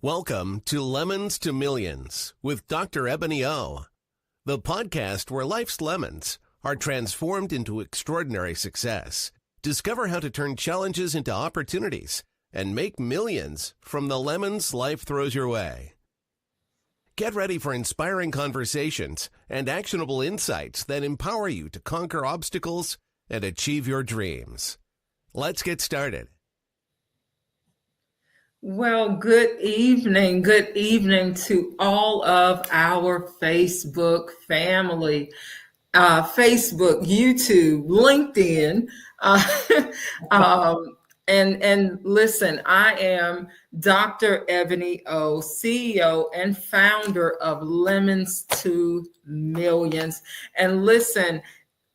Welcome to Lemons to Millions with Dr. Ebony O, the podcast where life's lemons are transformed into extraordinary success. Discover how to turn challenges into opportunities and make millions from the lemons life throws your way. Get ready for inspiring conversations and actionable insights that empower you to conquer obstacles and achieve your dreams. Let's get started. Well, good evening to all of our Facebook family, Facebook, YouTube, LinkedIn, and listen, I am Dr. Ebony O, CEO and founder of Lemons to Millions. And listen,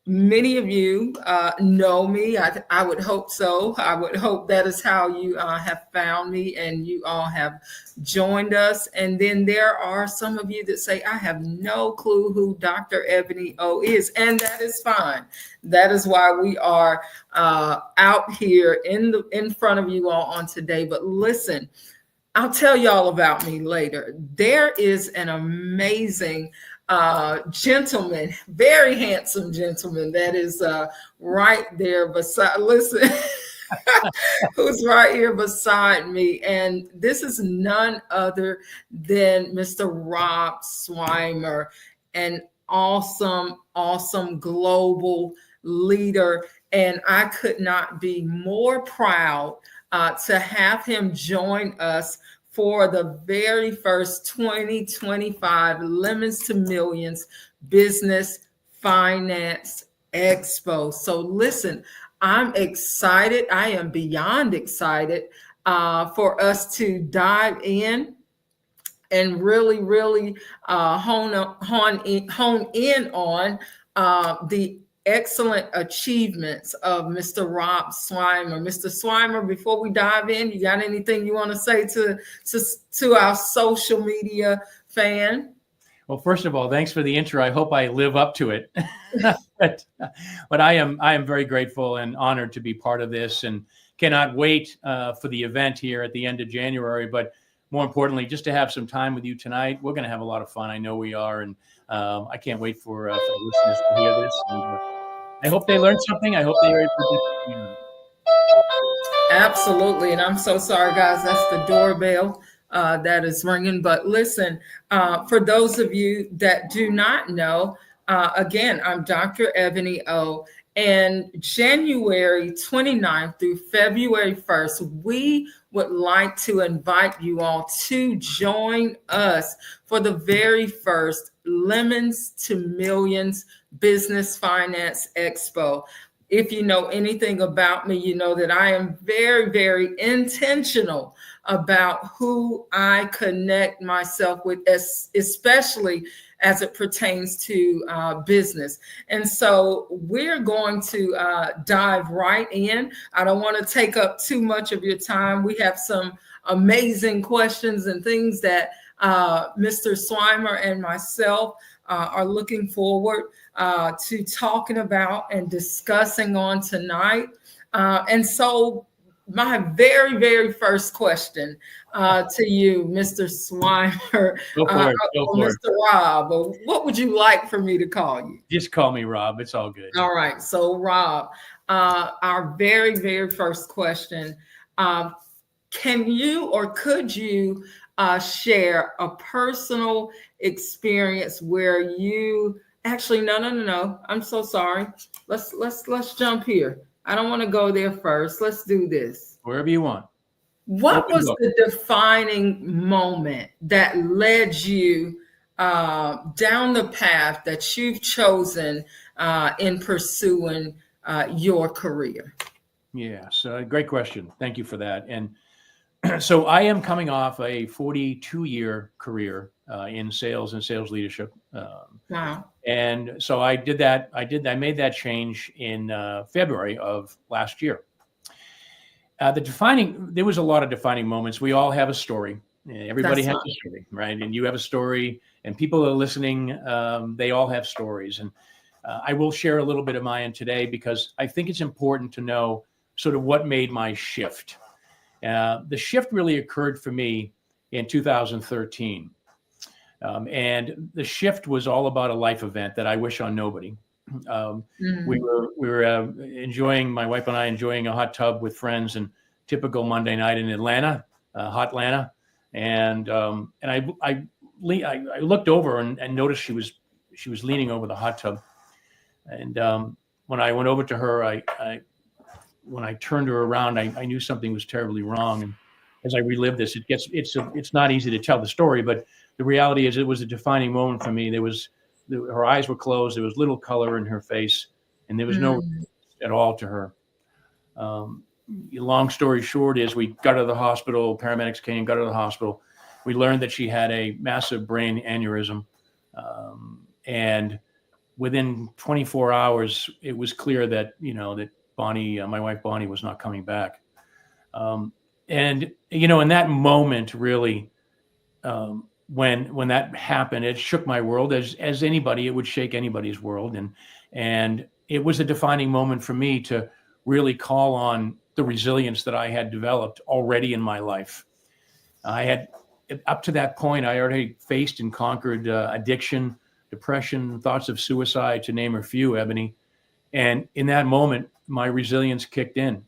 many of you know me. I would hope so. I would hope that is how you have found me and you all have joined us. And then there are some of you that say, I have no clue who Dr. Ebony O is. And that is fine. That is why we are out here in front of you all on today. But listen, I'll tell y'all about me later. There is an amazing gentleman, very handsome gentleman that is right there beside, listen, who's right here beside me. And this is none other than Mr. Rob Swymer, an awesome global leader. And I could not be more proud to have him join us for the very first 2025 Lemons to Millions Business Finance Expo. So listen, I'm excited. I am beyond excited for us to dive in and really hone in on the excellent achievements of Mr. Rob Swymer. Mr. Swymer, before we dive in, you got anything you want to say to our social media fan? Well, first of all, thanks for the intro. I hope I live up to it. but I am very grateful and honored to be part of this and cannot wait for the event here at the end of January. But more importantly, just to have some time with you tonight. We're going to have a lot of fun. I know we are. And I can't wait for the listeners to hear this. And, I hope they learned something. I hope they are able to do. Absolutely. And I'm so sorry, guys. That's the doorbell that is ringing. But listen, for those of you that do not know, again, I'm Dr. Ebony O. And January 29th through February 1st, we would like to invite you all to join us for the very first Lemons to Millions Business Finance Expo. If you know anything about me, you know that I am very intentional about who I connect myself with, especially as it pertains to business. And so we're going to dive right in. I don't want to take up too much of your time. We have some amazing questions and things that Mr. Swymer and myself are looking forward to talking about and discussing on tonight. And so my very first question to you, Mr. Swymer, Mr. Rob, what would you like for me to call you? Just call me Rob. It's all good. All right. So Rob, our very first question, can you or could you share a personal experience where you actually, no. I'm so sorry. Let's jump here. I don't want to go there first. Let's do this. Wherever you want. What was the defining moment that led you down the path that you've chosen in pursuing your career? Yes, great question. Thank you for that. And so I am coming off a 42-year career in sales and sales leadership. Wow. And so I did that. I made that change in February of last year. There was a lot of defining moments. We all have a story. Everybody has a story, right? And you have a story, and people are listening. They all have stories. And I will share a little bit of mine today because I think it's important to know sort of what made my shift. The shift really occurred for me in 2013. And the shift was all about a life event that I wish on nobody. We were enjoying, my wife and I enjoying a hot tub with friends, and typical Monday night in Atlanta, hot Atlanta. And I looked over and noticed she was leaning over the hot tub. And when I went over to her, when I turned her around, I knew something was terribly wrong. And as I relived this, it's not easy to tell the story, but the reality is it was a defining moment for me. Her eyes were closed. There was little color in her face, and there was no at all to her. Long story short is we got her to the hospital. Paramedics came, got her to the hospital. We learned that she had a massive brain aneurysm. And within 24 hours, it was clear that, that Bonnie, my wife Bonnie, was not coming back. And, in that moment, really, when that happened, it shook my world as anybody, it would shake anybody's world. And it was a defining moment for me to really call on the resilience that I had developed already in my life. I had, up to that point, I already faced and conquered addiction, depression, thoughts of suicide, to name a few, Ebony. And in that moment, my resilience kicked in,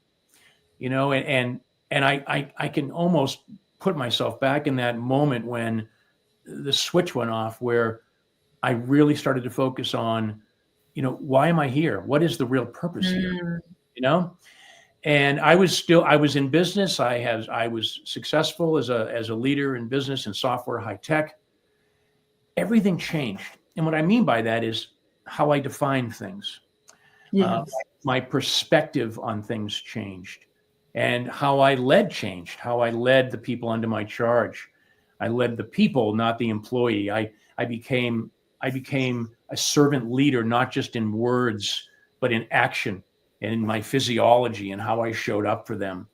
and I can almost put myself back in that moment when the switch went off, where I really started to focus on, why am I here? What is the real purpose here? And I was in business. I was successful as a leader in business and software, high tech. Everything changed. And what I mean by that is how I define things. Yes. My perspective on things changed, and how I led changed, how I led the people under my charge. I led the people, not the employee. I became a servant leader, not just in words, but in action and in my physiology and how I showed up for them.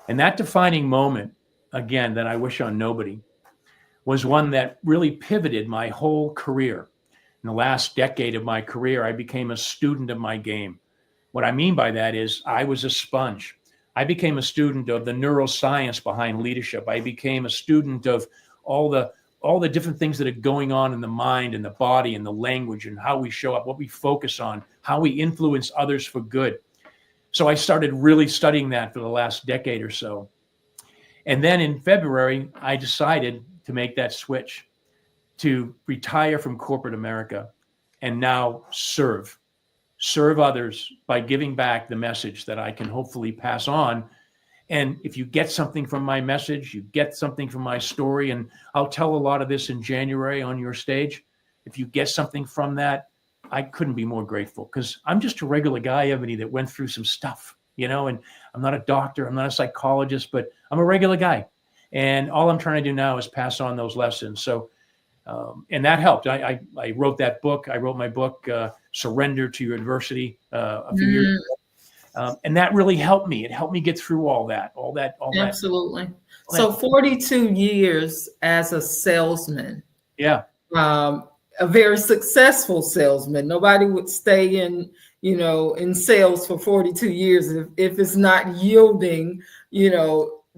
And that defining moment, again, that I wish on nobody, was one that really pivoted my whole career. In the last decade of my career, I became a student of my game. What I mean by that is I was a sponge. I became a student of the neuroscience behind leadership. I became a student of all the different things that are going on in the mind and the body and the language and how we show up, what we focus on, how we influence others for good. So I started really studying that for the last decade or so. And then in February, I decided to make that switch, to retire from corporate America and now serve others by giving back the message that I can hopefully pass on. And if you get something from my message, you get something from my story, and I'll tell a lot of this in January on your stage. If you get something from that, I couldn't be more grateful, because I'm just a regular guy, Ebony, that went through some stuff, and I'm not a doctor, I'm not a psychologist, but I'm a regular guy. And all I'm trying to do now is pass on those lessons. So, and that helped. I wrote that book. I wrote my book, Surrender to Your Adversity, a few years ago. And that really helped me. It helped me get through all that. Absolutely. So 42 years as a salesman. Yeah. A very successful salesman. Nobody would stay in sales for 42 years if it's not yielding,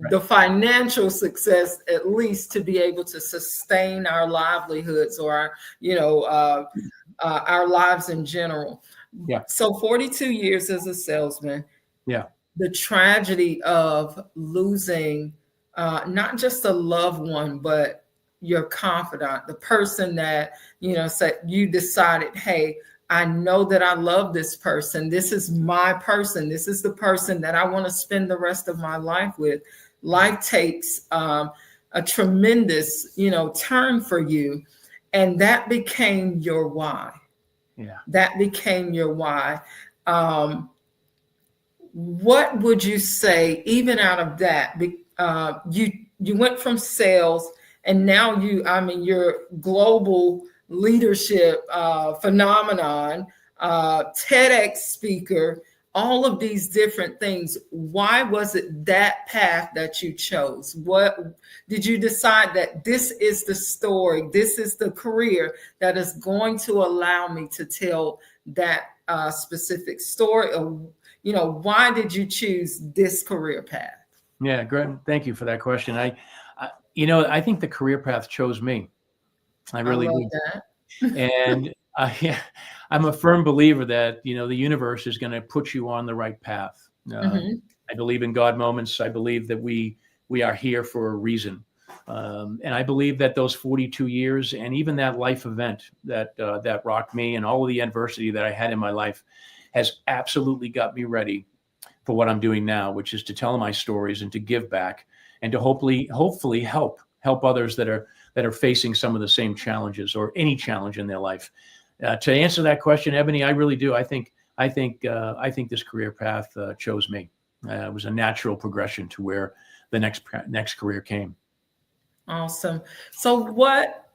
the financial success, at least to be able to sustain our livelihoods or our lives in general. Yeah. So 42 years as a salesman. Yeah. The tragedy of losing not just a loved one, but your confidant, the person that, said you decided, hey, I know that I love this person. This is my person. This is the person that I want to spend the rest of my life with. Life takes a tremendous, turn for you. And that became your why. Yeah. That became your why. What would you say, even out of that, you went from sales and now your global leadership phenomenon, TEDx speaker, all of these different things. Why was it that path that you chose? What did you decide that this is the story, this is the career that is going to allow me to tell that specific story? Or, why did you choose this career path? Yeah, great. Thank you for that question. I think the career path chose me. I I really love do. that. And yeah, I'm a firm believer that, the universe is going to put you on the right path. Hmm. I believe in God moments. I believe that we are here for a reason. And I believe that those 42 years and even that life event that rocked me and all of the adversity that I had in my life has absolutely got me ready for what I'm doing now, which is to tell my stories and to give back and to hopefully help others that are facing some of the same challenges or any challenge in their life. To answer that question, Ebony, I really do. I think this career path chose me. It was a natural progression to where the next career came. Awesome. So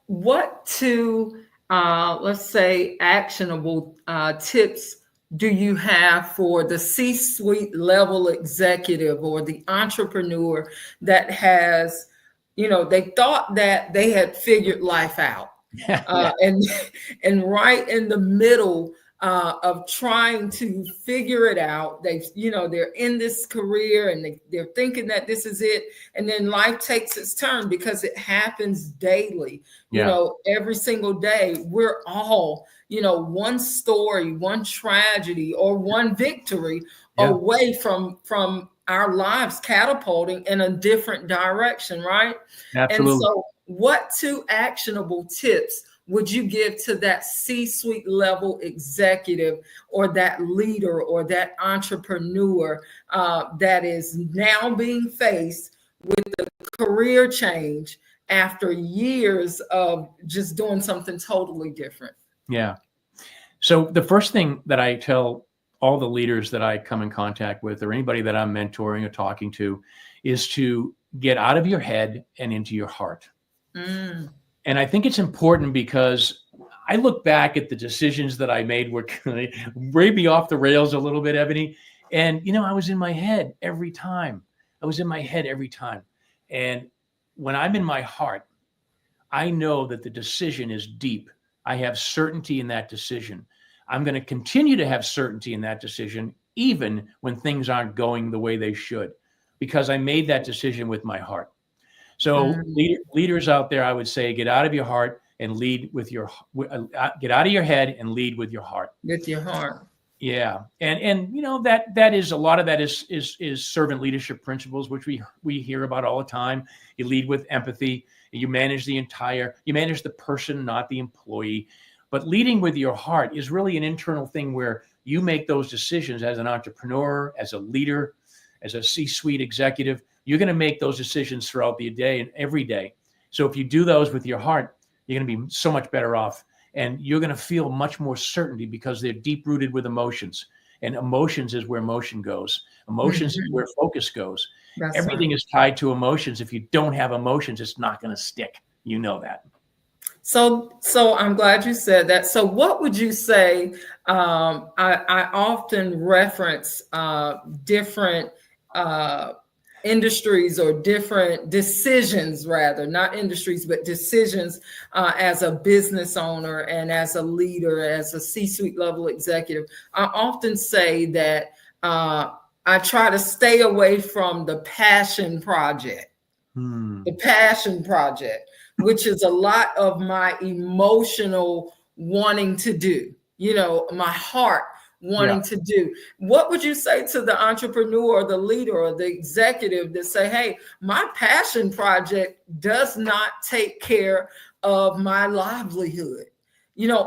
what two let's say actionable tips do you have for the C-suite level executive or the entrepreneur that has, they thought that they had figured life out, Yeah. and and right in the middle of trying to figure it out, they're in this career and they're thinking that this is it, and then life takes its turn because it happens daily. Yeah. Every single day we're all, one story, one tragedy, or one victory Yeah. away from our lives catapulting in a different direction, right? And Absolutely. so what two actionable tips would you give to that C-suite level executive or that leader or that entrepreneur that is now being faced with the career change after years of just doing something totally different? Yeah. So the first thing that I tell all the leaders that I come in contact with or anybody that I'm mentoring or talking to is to get out of your head and into your heart. Mm. And I think it's important because I look back at the decisions that I made were maybe off the rails a little bit, Ebony. And, I was in my head every time. And when I'm in my heart, I know that the decision is deep. I have certainty in that decision. I'm going to continue to have certainty in that decision, even when things aren't going the way they should, because I made that decision with my heart. So Mm. leaders out there, I would say, get out of your heart and lead with get out of your head and lead with your heart. With your heart. Yeah. And that is a lot of that is servant leadership principles, which we hear about all the time. You lead with empathy, you manage the person, not the employee. But leading with your heart is really an internal thing where you make those decisions as an entrepreneur, as a leader, as a C-suite executive. You're going to make those decisions throughout the day and every day. So if you do those with your heart, you're going to be so much better off. And you're going to feel much more certainty because they're deep rooted with emotions. And emotions is where motion goes. Emotions is where focus goes. That's right. Everything is tied to emotions. If you don't have emotions, it's not going to stick. You know that. So I'm glad you said that. So what would you say? I often reference different industries or different decisions, rather, not industries, but decisions as a business owner and as a leader, as a C-suite level executive. I often say that I try to stay away from the passion project. The passion project, which is a lot of my emotional wanting to do, my heart wanting to do. What would you say to the entrepreneur or the leader or the executive that say, hey, my passion project does not take care of my livelihood?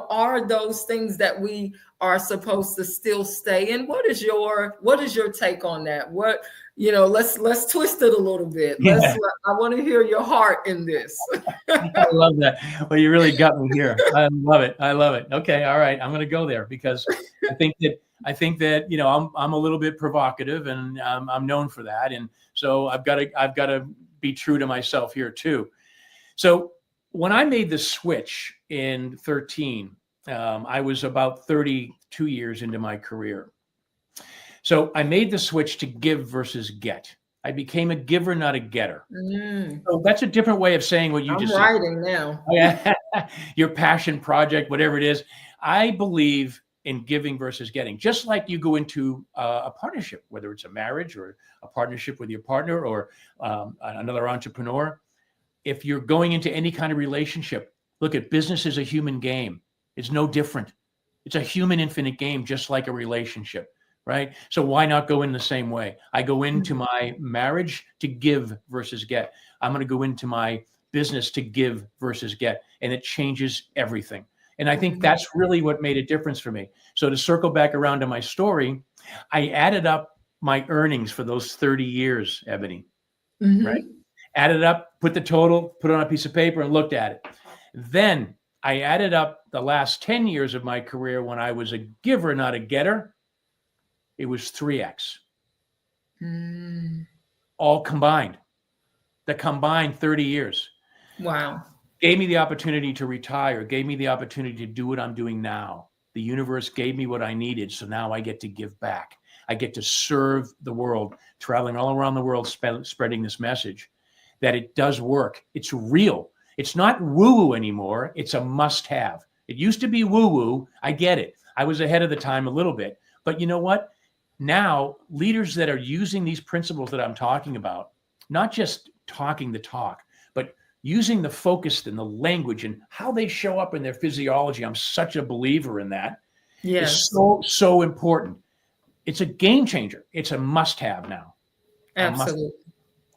Are those things that we are supposed to still stay in? What is your take on that? Let's twist it a little bit. I want to hear your heart in this. I love that. Well, you really got me here. I love it. Okay. All right. I'm going to go there because I think that, I'm a little bit provocative and I'm known for that. And so I've got to be true to myself here too. So when I made the switch in 13, I was about 32 years into my career. So I made the switch to give versus get. I became a giver, not a getter. So that's a different way of saying what you I'm just said. writing now. Your passion project, whatever it is. I believe in giving versus getting, just like you go into a partnership, whether it's a marriage or a partnership with your partner or another entrepreneur. if you're going into any kind of relationship, look at business as a human game. It's no different. It's a human infinite game, just like a relationship, right? So why not go in the same way? I go into my marriage to give versus get. I'm going to go into my business to give versus get, and it changes everything. And I think that's really what made a difference for me. So to circle back around to my story, I added up my earnings for those 30 years, Ebony, right? Added up, put the total, put it on a piece of paper and looked at it. Then I added up the last 10 years of my career when I was a giver, not a getter. It was 3x. All combined. The combined 30 years. Wow. Gave me the opportunity to retire, gave me the opportunity to do what I'm doing now. The universe gave me what I needed, so now I get to give back. I get to serve the world, traveling all around the world, spreading this message that it does work. It's real. It's not woo-woo anymore. It's a must-have. It used to be woo-woo. I get it. I was ahead of the time a little bit. But you know what? Now, leaders that are using these principles that I'm talking about, not just talking the talk, but using the focus and the language and how they show up in their physiology. I'm such a believer in that. Yes. It's so important. It's a game changer. It's a must-have now. Absolutely.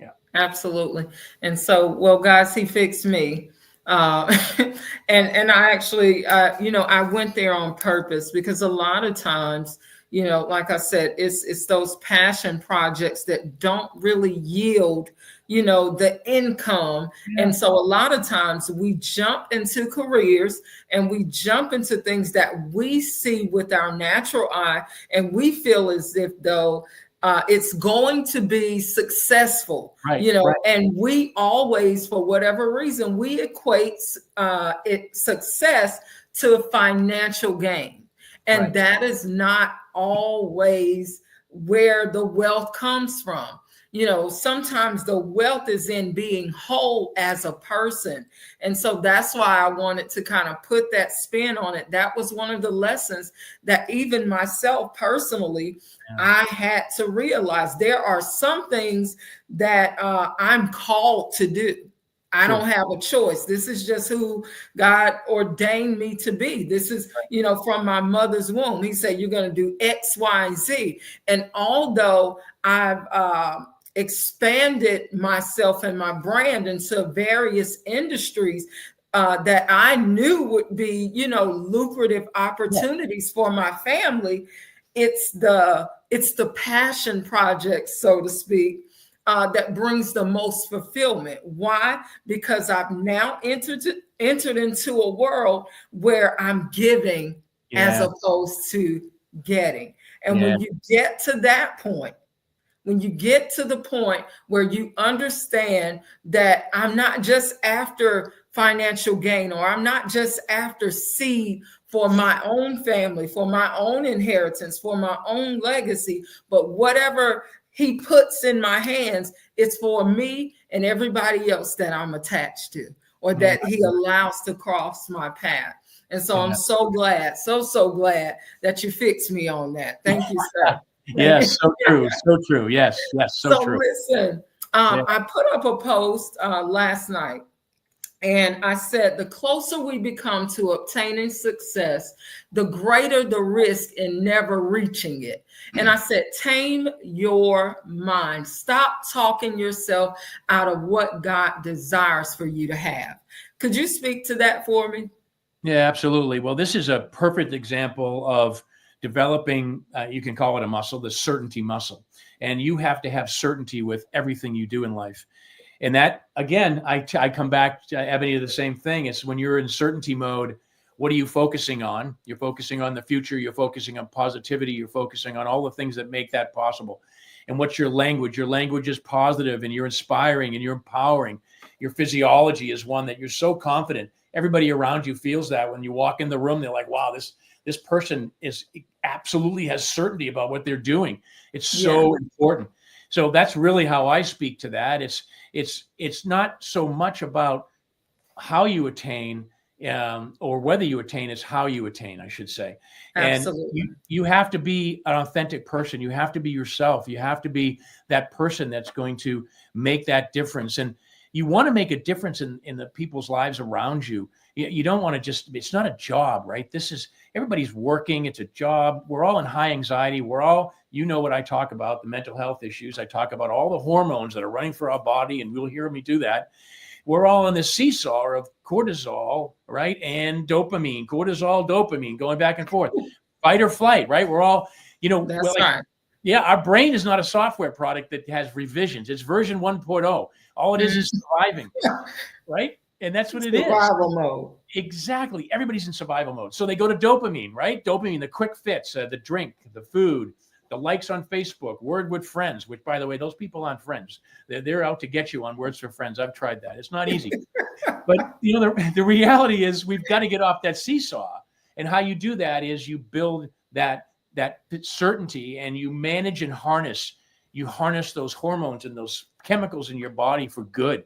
Yeah. Absolutely. And so, well, guys, he fixed me. And I actually, I went there on purpose because a lot of times, like I said, it's those passion projects that don't really yield, the income. Yeah. And so a lot of times we jump into careers and we jump into things that we see with our natural eye, and we feel as if though it's going to be successful, right. And we always, for whatever reason, we equate success to financial gain. And that is not always where the wealth comes from. Sometimes the wealth is in being whole as a person. And so that's why I wanted to kind of put that spin on it. That was one of the lessons that even myself personally, I had to realize there are some things that I'm called to do. I don't have a choice. This is just who God ordained me to be. This is, from my mother's womb. He said, you're going to do X, Y, Z. And although I've expanded myself and my brand into various industries that I knew would be, lucrative opportunities for my family, it's the passion project, so to speak, that brings the most fulfillment. Why? Because I've now entered into a world where I'm giving as opposed to getting. And when you get to that point, when you get to the point where you understand that I'm not just after financial gain, or I'm not just after seed for my own family, for my own inheritance, for my own legacy, but whatever he puts in my hands, it's for me and everybody else that I'm attached to, or that he allows to cross my path. And so I'm so glad, so glad that you fixed me on that. Thank you, sir. Yes, so true, so true. Yes, so true. Listen, I put up a post last night, and I said, the closer we become to obtaining success, the greater the risk in never reaching it. And I said, tame your mind. Stop talking yourself out of what God desires for you to have. Could you speak to that for me? Yeah, absolutely. Well, this is a perfect example of developing, you can call it a muscle, the certainty muscle. And you have to have certainty with everything you do in life. And that, again, I come back to Ebony to the same thing. It's when you're in certainty mode, what are you focusing on? You're focusing on the future. You're focusing on positivity. You're focusing on all the things that make that possible. And what's your language? Your language is positive, and you're inspiring, and you're empowering. Your physiology is one that you're so confident. Everybody around you feels that when you walk in the room. They're like, wow, this person is absolutely has certainty about what they're doing. It's so important. So that's really how I speak to that. It's not so much about how you attain or whether you attain, it's how you attain, I should say. Absolutely. And you have to be an authentic person. You have to be yourself. You have to be that person that's going to make that difference. And you want to make a difference in the people's lives around you. You don't want to just, it's not a job, right? Everybody's working. It's a job. We're all in high anxiety. We're all, you know what I talk about, the mental health issues. I talk about all the hormones that are running through our body, and you'll hear me do that. We're all on this seesaw of cortisol, right? And dopamine, cortisol, dopamine, going back and forth. Fight or flight, right? We're all, That's right. Yeah, our brain is not a software product that has revisions. It's version 1.0. All it is surviving, right? And that's what it is. Survival mode. Exactly. Everybody's in survival mode. So they go to dopamine, right? Dopamine, the quick fix, the drink, the food, the likes on Facebook, word with friends, which, by the way, those people aren't friends. They're out to get you on Words for Friends. I've tried that. It's not easy. But, the reality is we've got to get off that seesaw. And how you do that is you build that certainty, and you manage and harness those hormones and those chemicals in your body for good.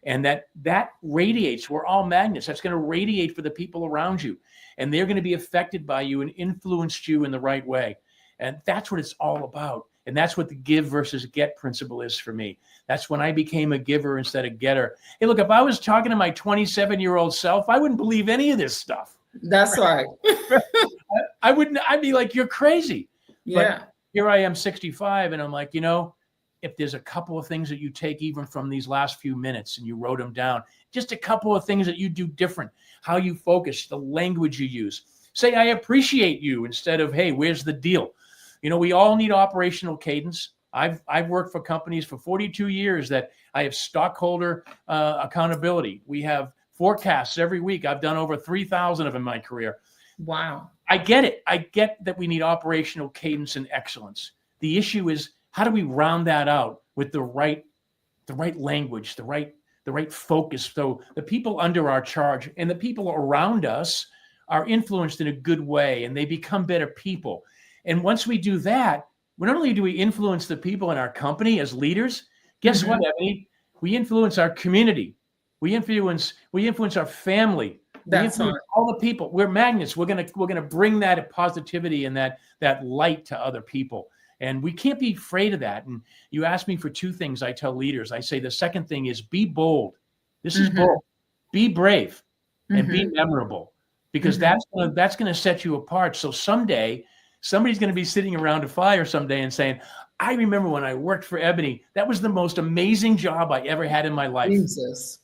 And that radiates. We're all magnets. That's going to radiate for the people around you, and they're going to be affected by you and influence you in the right way. And that's what it's all about. And that's what the give versus get principle is for me. That's when I became a giver instead of getter. Hey, look, if I was talking to my 27-year-old self, I wouldn't believe any of this stuff. That's right. I wouldn't. I'd be like, you're crazy. Yeah. But here I am, 65, and I'm like, if there's a couple of things that you take even from these last few minutes and you wrote them down, just a couple of things that you do different, how you focus, the language you use. Say, I appreciate you instead of, hey, where's the deal? We all need operational cadence. I've worked for companies for 42 years that I have stockholder accountability. We have forecasts every week. I've done over 3,000 of them in my career. Wow. I get it. I get that we need operational cadence and excellence. The issue is, how do we round that out with the right language, the right focus, so the people under our charge and the people around us are influenced in a good way, and they become better people. And once we do that, not only do we influence the people in our company as leaders, guess what, Ebony? We influence our community. We influence our family. That's right. All the people. We're magnets. We're gonna bring that positivity and that light to other people. And we can't be afraid of that. And you asked me for two things. I tell leaders. I say the second thing is be bold. This is bold. Be brave and be memorable, because that's gonna set you apart. So someday somebody's gonna be sitting around a fire someday and saying, I remember when I worked for Ebony. That was the most amazing job I ever had in my life. Jesus.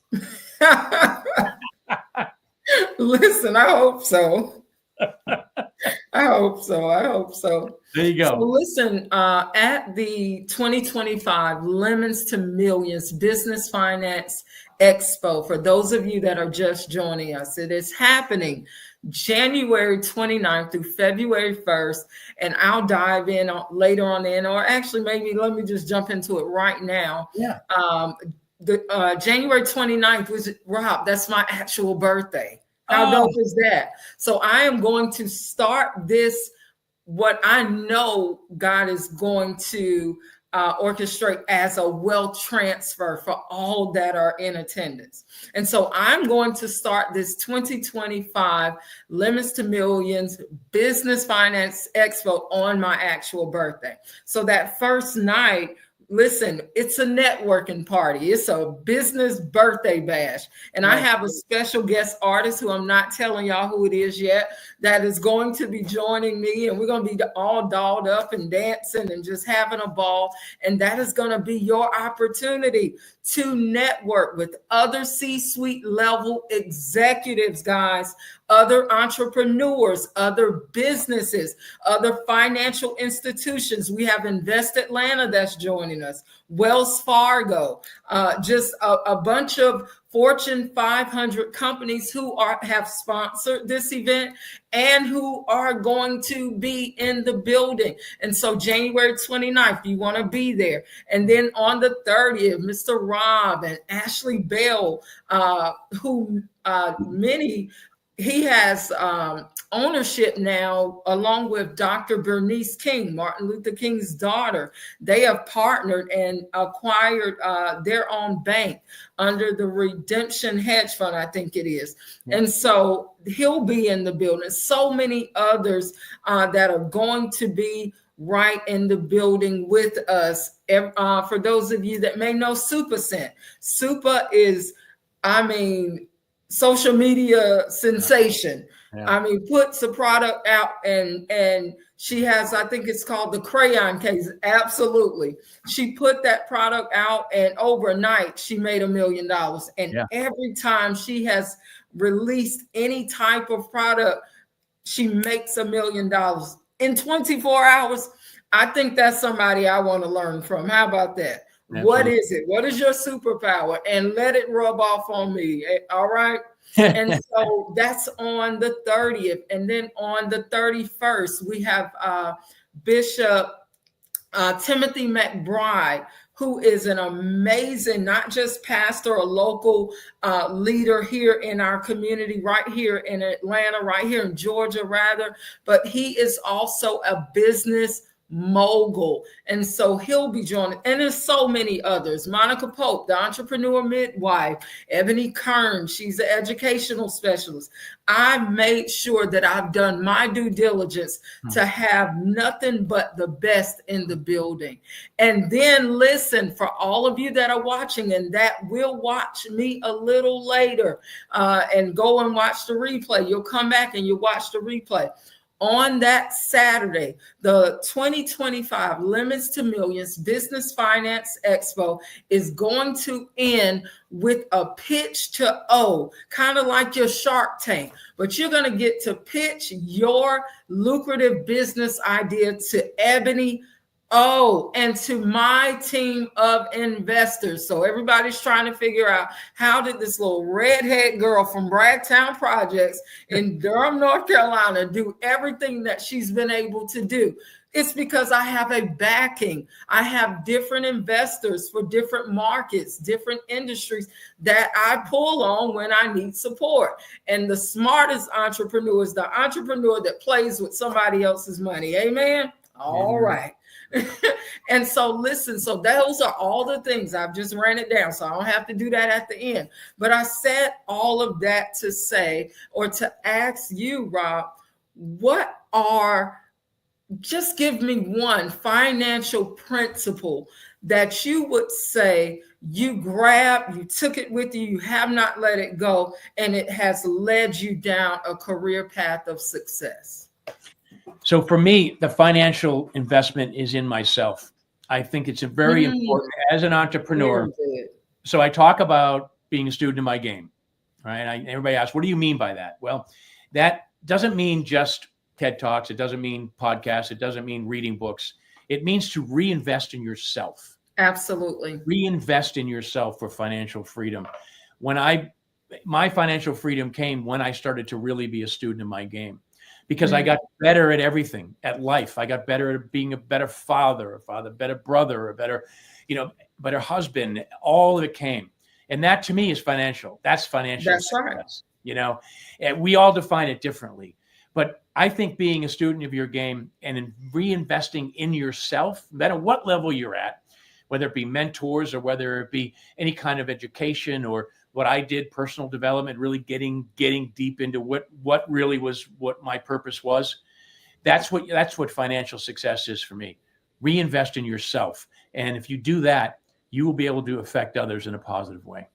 Listen, I hope so. I hope so. There you go. So listen, at the 2025 Lemons to Millions Business Finance Expo, for those of you that are just joining us, it is happening January 29th through February 1st, and I'll dive in later on or actually maybe let me just jump into it right now. Yeah. The January 29th was, Rob, that's my actual birthday. How dope is that? So I am going to start this, what I know God is going to orchestrate as a wealth transfer for all that are in attendance. And so I'm going to start this 2025 Lemons to Millions Business Finance Expo on my actual birthday. So that first night, listen, it's a networking party. It's a business birthday bash. And I have a special guest artist who I'm not telling y'all who it is yet, that is going to be joining me. And we're going to be all dolled up and dancing and just having a ball. And that is going to be your opportunity to network with other C-suite level executives, guys, other entrepreneurs, other businesses, other financial institutions. We have Invest Atlanta that's joining us, Wells Fargo, just a bunch of Fortune 500 companies who have sponsored this event and who are going to be in the building. And so January 29th, you want to be there. And then on the 30th, Mr. Rob and Ashley Bell, who he has ownership now, along with Dr. Bernice King, Martin Luther King's daughter. They have partnered and acquired their own bank under the Redemption Hedge Fund, I think it is. Yeah. And so he'll be in the building. So many others that are going to be right in the building with us. For those of you that may know Super is, social media sensation. Yeah. Puts a product out and she has, I think it's called the crayon case. Absolutely. She put that product out and overnight she made $1 million. And every time she has released any type of product, she makes $1 million in 24 hours. I think that's somebody I want to learn from. How about that? Absolutely. What is it? What is your superpower? And let it rub off on me. All right. And so that's on the 30th. And then on the 31st, we have Bishop Timothy McBride, who is an amazing, not just pastor or local leader here in our community, right here in Atlanta, right here in Georgia, rather, but he is also a business mogul. And so he'll be joining. And there's so many others. Monica Pope, the entrepreneur midwife, Ebony Kern, she's an educational specialist. I've made sure that I've done my due diligence to have nothing but the best in the building. And then listen, for all of you that are watching and that will watch me a little later and go and watch the replay, you'll come back and you'll watch the replay. On that Saturday, the 2025 Lemons to Millions Business Finance Expo is going to end with a pitch to O, kind of like your Shark Tank, but you're going to get to pitch your lucrative business idea to Ebony and to my team of investors. So everybody's trying to figure out, how did this little redhead girl from Bragtown Projects in Durham, North Carolina, do everything that she's been able to do? It's because I have a backing. I have different investors for different markets, different industries that I pull on when I need support. And the smartest entrepreneur is the entrepreneur that plays with somebody else's money. Amen? All right. And so listen, so those are all the things. I've just ran it down, so I don't have to do that at the end. But I said all of that to say, or to ask you, Rob, just give me one financial principle that you would say you took it with you, you have not let it go, and it has led you down a career path of success. So for me, the financial investment is in myself. I think it's a very important as an entrepreneur. So I talk about being a student of my game, right? Everybody asks, what do you mean by that? Well, that doesn't mean just TED Talks. It doesn't mean podcasts. It doesn't mean reading books. It means to reinvest in yourself. Absolutely. Reinvest in yourself for financial freedom. My financial freedom came when I started to really be a student of my game. Because I got better at everything, at life. I got better at being a better father, better brother, a better husband. All of it came. And that to me is financial. That's financial success. Right. And we all define it differently. But I think being a student of your game and in reinvesting in yourself, no matter what level you're at, whether it be mentors or whether it be any kind of education or what I did, personal development, really getting deep into what really was what my purpose was. That's what financial success is for me. Reinvest in yourself. And if you do that, you will be able to affect others in a positive way.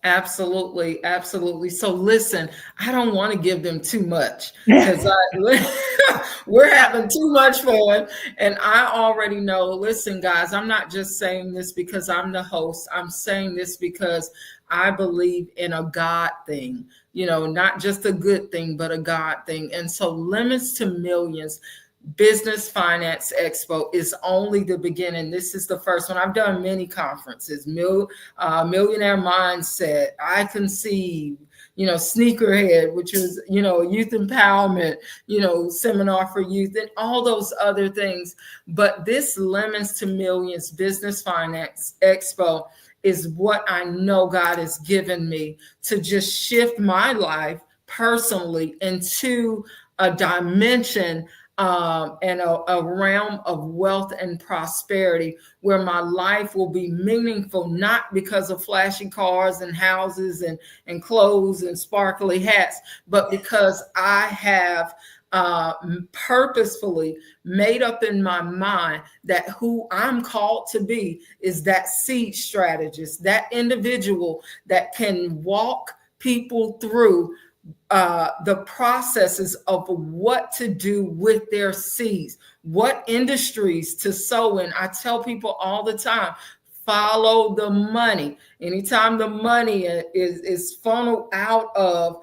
Absolutely. Absolutely. So listen, I don't want to give them too much because we're having too much fun. And I already know, listen, guys, I'm not just saying this because I'm the host. I'm saying this because I believe in a God thing, not just a good thing, but a God thing. And so Lemons to Millions Business Finance Expo is only the beginning. This is the first one. I've done many conferences, Millionaire Mindset, I Conceive, Sneakerhead, which is, youth empowerment, seminar for youth and all those other things. But this Lemons to Millions Business Finance Expo is what I know God has given me to just shift my life personally into a dimension and a realm of wealth and prosperity where my life will be meaningful, not because of flashy cars and houses and clothes and sparkly hats, but because I have purposefully made up in my mind that who I'm called to be is that seed strategist, that individual that can walk people through the processes of what to do with their seeds, what industries to sow in. I tell people all the time, follow the money. Anytime the money is funneled out of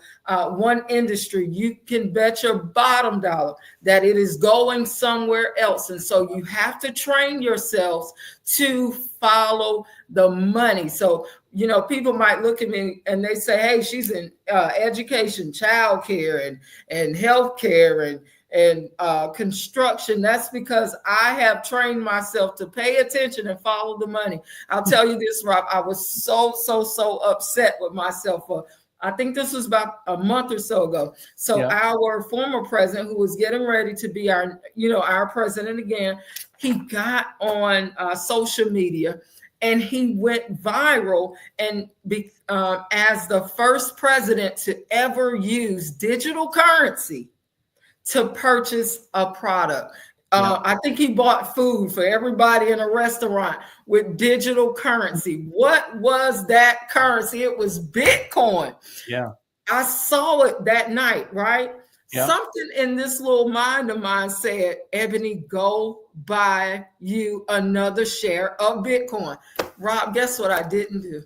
one industry, you can bet your bottom dollar that it is going somewhere else. And so you have to train yourselves to follow the money. So, you know, people might look at me and they say, hey, she's in education, childcare, and healthcare, and construction. That's because I have trained myself to pay attention and follow the money. I'll tell you this, Rob, I was so upset with myself for, I think this was about a month or so ago. So our former president, who was getting ready to be our president again, he got on social media and he went viral and as the first president to ever use digital currency to purchase a product. I think he bought food for everybody in a restaurant with digital currency. What was that currency? It was Bitcoin. Yeah. I saw it that night, right? Yeah. Something in this little mind of mine said, Ebony, go buy you another share of Bitcoin. Rob, guess what I didn't do?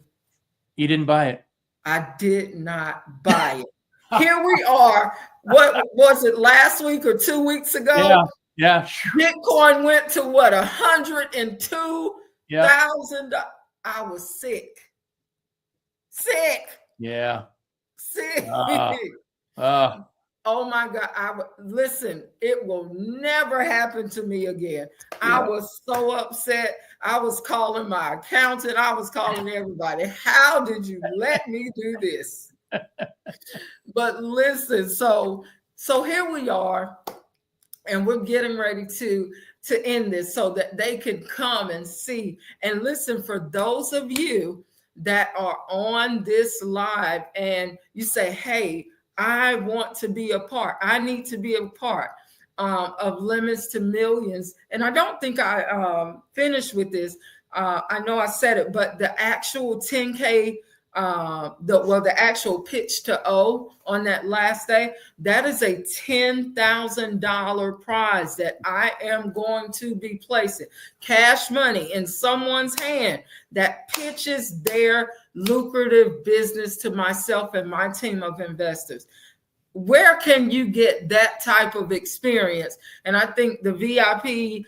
You didn't buy it. I did not buy it. Here we are. What was it, last week or 2 weeks ago? Yeah. Bitcoin went to what, $102,000. I was sick. Yeah. Sick. Oh my God. Listen, it will never happen to me again. Yeah. I was so upset. I was calling my accountant. I was calling everybody. How did you let me do this? But listen, so here we are, and we're getting ready to end this so that they can come and see and listen. For those of you that are on this live and you say, hey, I want to be a part. I need to be a part of Lemons to Millions. And I don't think I finished with this. I know I said it, but the actual 10K, the actual pitch to O on that last day, that is a $10,000 prize that I am going to be placing cash money in someone's hand that pitches their lucrative business to myself and my team of investors. Where can you get that type of experience? And I think the VIP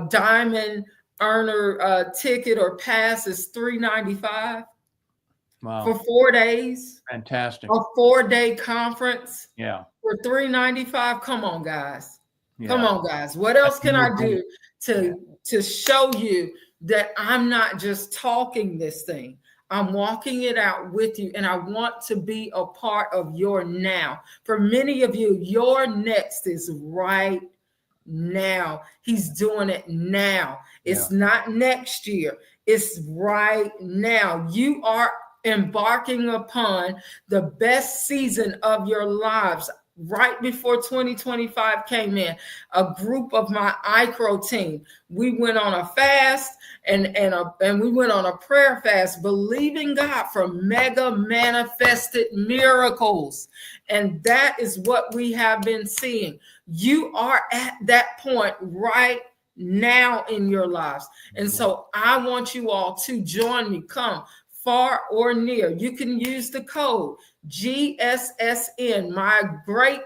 diamond earner ticket or pass is $395. Wow. For 4 days. Fantastic. A 4-day conference. Yeah. For $395. Come on, guys. Yeah. Come on, guys. What else can I do to show you that I'm not just talking this thing? I'm walking it out with you, and I want to be a part of your now. For many of you, your next is right now. He's doing it now. It's not next year. It's right now. You are embarking upon the best season of your lives. Right before 2025 came in, a group of my ICRO team, we went on a fast and we went on a prayer fast, believing God for mega manifested miracles. And that is what we have been seeing. You are at that point right now in your lives. And so I want you all to join me. Come far or near. You can use the code GSSN. My great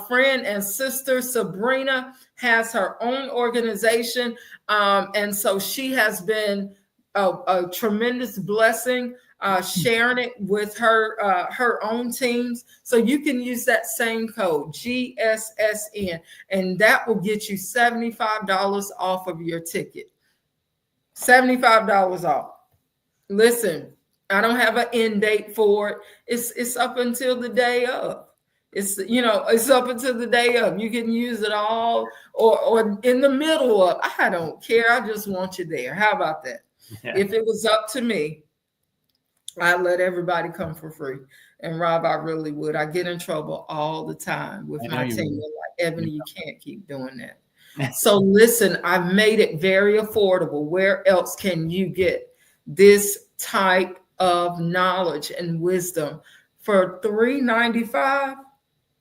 friend and sister Sabrina has her own organization. And so she has been a tremendous blessing, sharing it with her own teams. So you can use that same code GSSN, and that will get you $75 off of your ticket. $75 off. Listen, I don't have an end date for it. It's up until the day of. It's up until the day of. You can use it all or in the middle of. I don't care. I just want you there. How about that? Yeah. If it was up to me, I let everybody come for free. And Rob, I really would. I get in trouble all the time with my team. They're like, Ebony, you can't keep doing that. So listen, I've made it very affordable. Where else can you get this type of knowledge and wisdom for $3.95?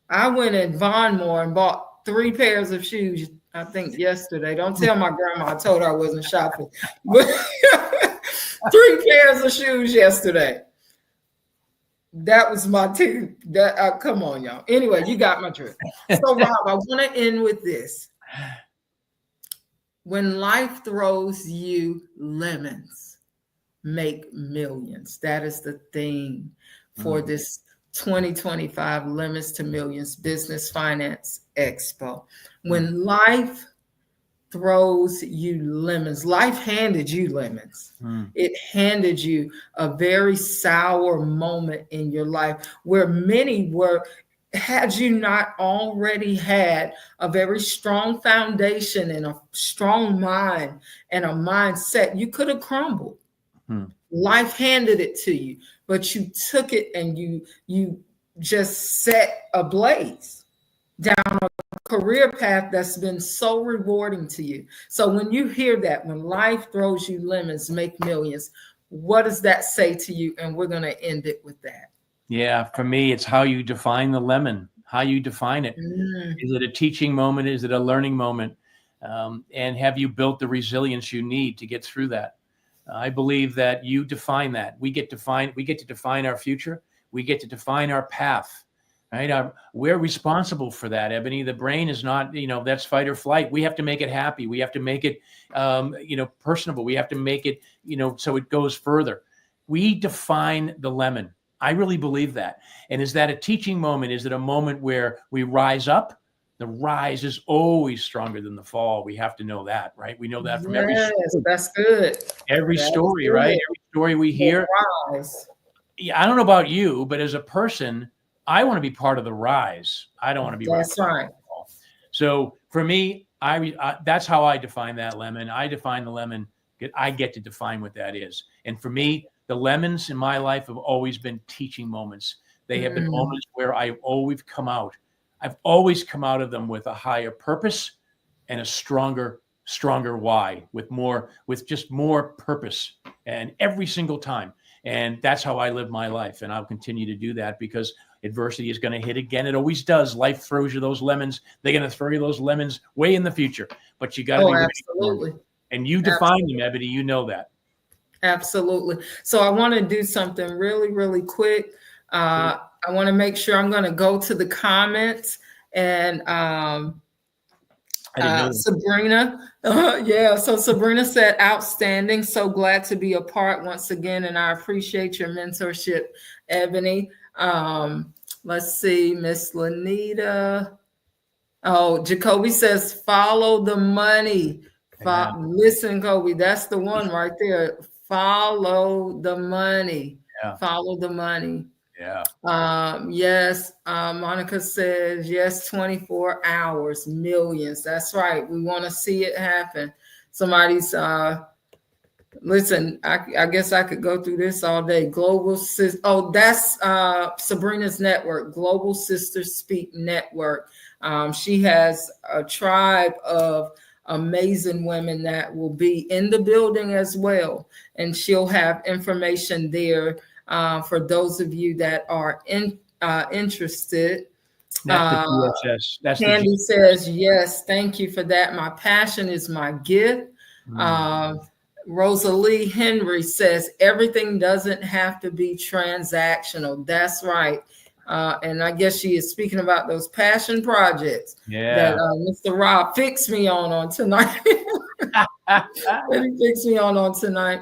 I went in Vonmore and bought 3 pairs of shoes, I think yesterday. Don't tell my grandma I told her I wasn't shopping. But 3 pairs of shoes yesterday. That was my team. That come on, y'all. Anyway, you got my drift. So, Rob, I want to end with this. When life throws you lemons, make millions. That is the theme for this 2025 Lemons to Millions Business Finance Expo. When life throws you lemons, life handed you lemons. It handed you a very sour moment in your life where many were, had you not already had a very strong foundation and a strong mind and a mindset, you could have crumbled. Life handed it to you, but you took it and you just set ablaze down a career path that's been so rewarding to you. So when you hear that, when life throws you lemons, make millions, what does that say to you? And we're going to end it with that. Yeah, for me, it's how you define the lemon, how you define it. Is it a teaching moment? Is it a learning moment? And have you built the resilience you need to get through that? I believe that you define that. We get to define our future. We get to define our path, right? We're responsible for that, Ebony. The brain is not, that's fight or flight. We have to make it happy. We have to make it, personable. We have to make it, so it goes further. We define the lemon. I really believe that. And is that a teaching moment? Is it a moment where we rise up? The rise is always stronger than the fall. We have to know that, right? We know that from every story. That's good. Every story, right? Every story we hear. Yeah, I don't know about you, but as a person, I want to be part of the rise. I don't want to be That's right. So for me, that's how I define that lemon. I define the lemon. I get to define what that is. And for me, the lemons in my life have always been teaching moments. They have been moments where I've always come out of them with a higher purpose and a stronger why, with just more purpose, and every single time. And that's how I live my life. And I'll continue to do that because adversity is going to hit again. It always does. Life throws you those lemons. They're going to throw you those lemons way in the future, but you got to be ready for them. And you define them, Ebony. You know that. Absolutely. So I want to do something really, really quick. I want to make sure I'm going to go to the comments and Sabrina. So Sabrina said, outstanding. So glad to be a part once again. And I appreciate your mentorship, Ebony. Let's see, Miss Lanita. Oh, Jacoby says, follow the money. Listen, Kobe, that's the one right there. Follow the money. Yeah. Follow the money. Yeah. Yes. Monica says, yes, 24 hours, millions. That's right. We want to see it happen. Somebody's, listen, I guess I could go through this all day. That's Sabrina's network, Global Sisters Speak Network. She has a tribe of amazing women that will be in the building as well. And she'll have information there for those of you that are interested. That's the GSS. Candy says, yes, thank you for that. My passion is my gift. Rosalie Henry says, everything doesn't have to be transactional. That's right. And I guess she is speaking about those passion projects that Mr. Rob fixed me on tonight. He fixed me on tonight.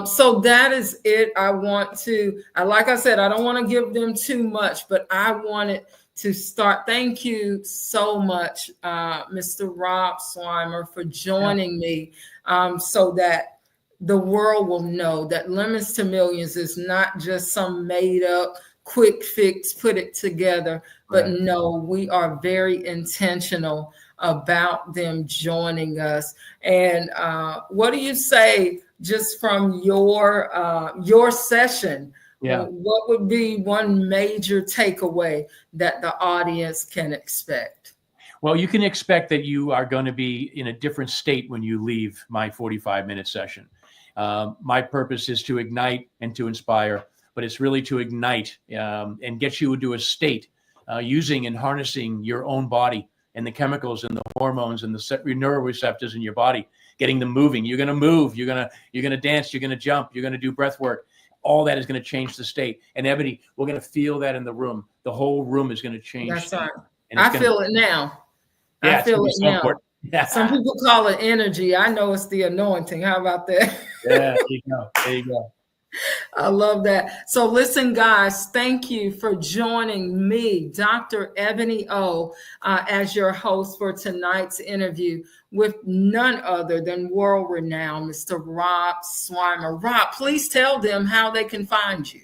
So that is it. Like I said, I don't want to give them too much, but I wanted to start. Thank you so much, Mr. Rob Swymer, for joining me so that the world will know that Lemons to Millions is not just some made up quick fix, put it together. But no, we are very intentional about them joining us. And what do you say just from your session Yeah. what would be one major takeaway that the audience can expect? Well, you can expect that you are going to be in a different state when you leave my 45-minute session. My purpose is to ignite and to inspire, but it's really to ignite and get you into a state using and harnessing your own body and the chemicals and the hormones and the neuroreceptors in your body, getting them moving. You're going to move. You're going to dance. You're going to jump. You're going to do breath work. All that is going to change the state. And Ebony, we're going to feel that in the room. The whole room is going to change. That's right. And I feel it now. Yeah, I feel it now. Yeah. Some people call it energy. I know it's the anointing. How about that? Yeah, there you go. There you go. I love that. So listen, guys, thank you for joining me, Dr. Ebony O, as your host for tonight's interview with none other than world-renowned Mr. Rob Swymer. Rob, please tell them how they can find you.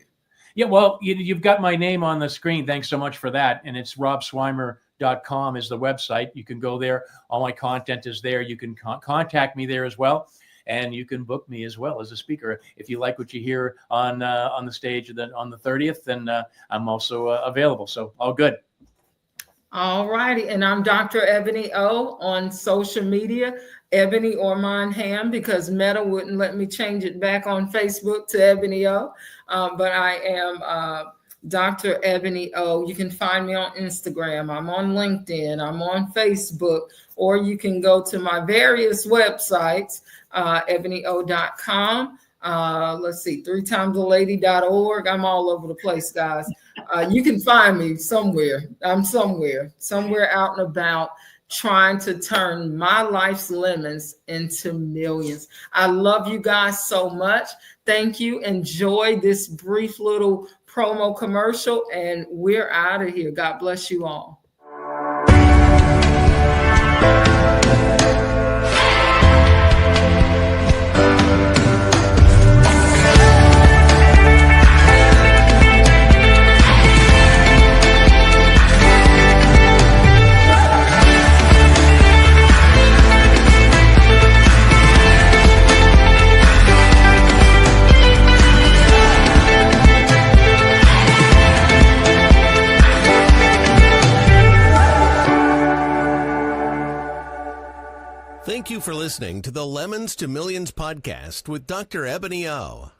Yeah, well, you've got my name on the screen. Thanks so much for that. And it's robswymer.com is the website. You can go there. All my content is there. You can contact me there as well. And you can book me as well as a speaker. If you like what you hear on the stage on the 30th, then I'm also available. So all good. All righty. And I'm Dr. Ebony O on social media, Ebony or Monham, because Meta wouldn't let me change it back on Facebook to Ebony O. But I am Dr. Ebony O. You can find me on Instagram. I'm on LinkedIn. I'm on Facebook. Or you can go to my various websites, ebonyo.com. Let's see, 3timesalady.org. I'm all over the place, guys. You can find me somewhere. I'm somewhere out and about, trying to turn my life's lemons into millions. I love you guys so much. Thank you. Enjoy this brief little promo commercial, and we're out of here. God bless you all. Thank you for listening to the Lemons to Millions podcast with Dr. Ebony O.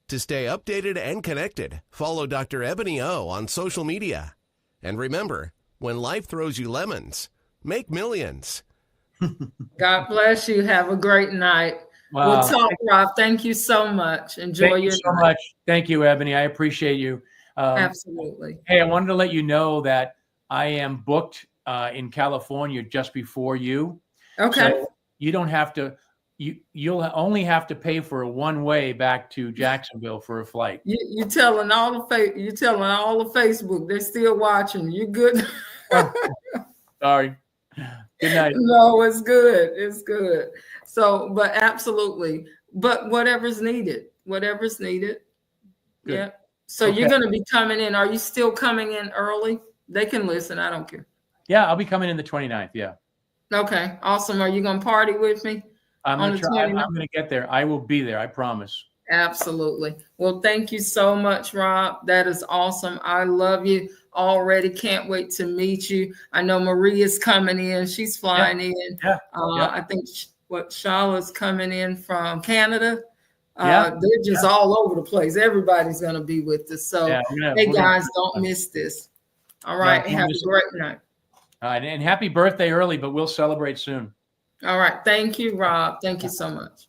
To stay updated and connected, follow Dr. Ebony O on social media. And remember, when life throws you lemons, make millions. God bless you. Have a great night. Wow. We'll talk, Rob. Thank you so much. Enjoy Thank your you so night. much. Thank you, Ebony. I appreciate you. Absolutely. Hey, I wanted to let you know that I am booked in California just before you. Okay. So you don't have to. You'll only have to pay for a one-way back to Jacksonville for a flight. You telling all the Facebook. They're still watching. You good? Sorry. Good night. No, it's good. It's good. So, but absolutely. But whatever's needed. Good. Yeah. So Okay. You're going to be coming in. Are you still coming in early? They can listen. I don't care. Yeah, I'll be coming in the 29th. Yeah. Okay. Awesome. Are you going to party with me? I'm going to get there. I will be there. I promise. Absolutely. Well, thank you so much, Rob. That is awesome. I love you already. Can't wait to meet you. I know Maria's coming in. She's flying in. Yeah. I think Charlotte's coming in from Canada. Yeah. They're just all over the place. Everybody's going to be with us. So, hey, guys, don't miss this. All right. Have a great night. And happy birthday early, but we'll celebrate soon. All right. Thank you, Rob. Thank you so much.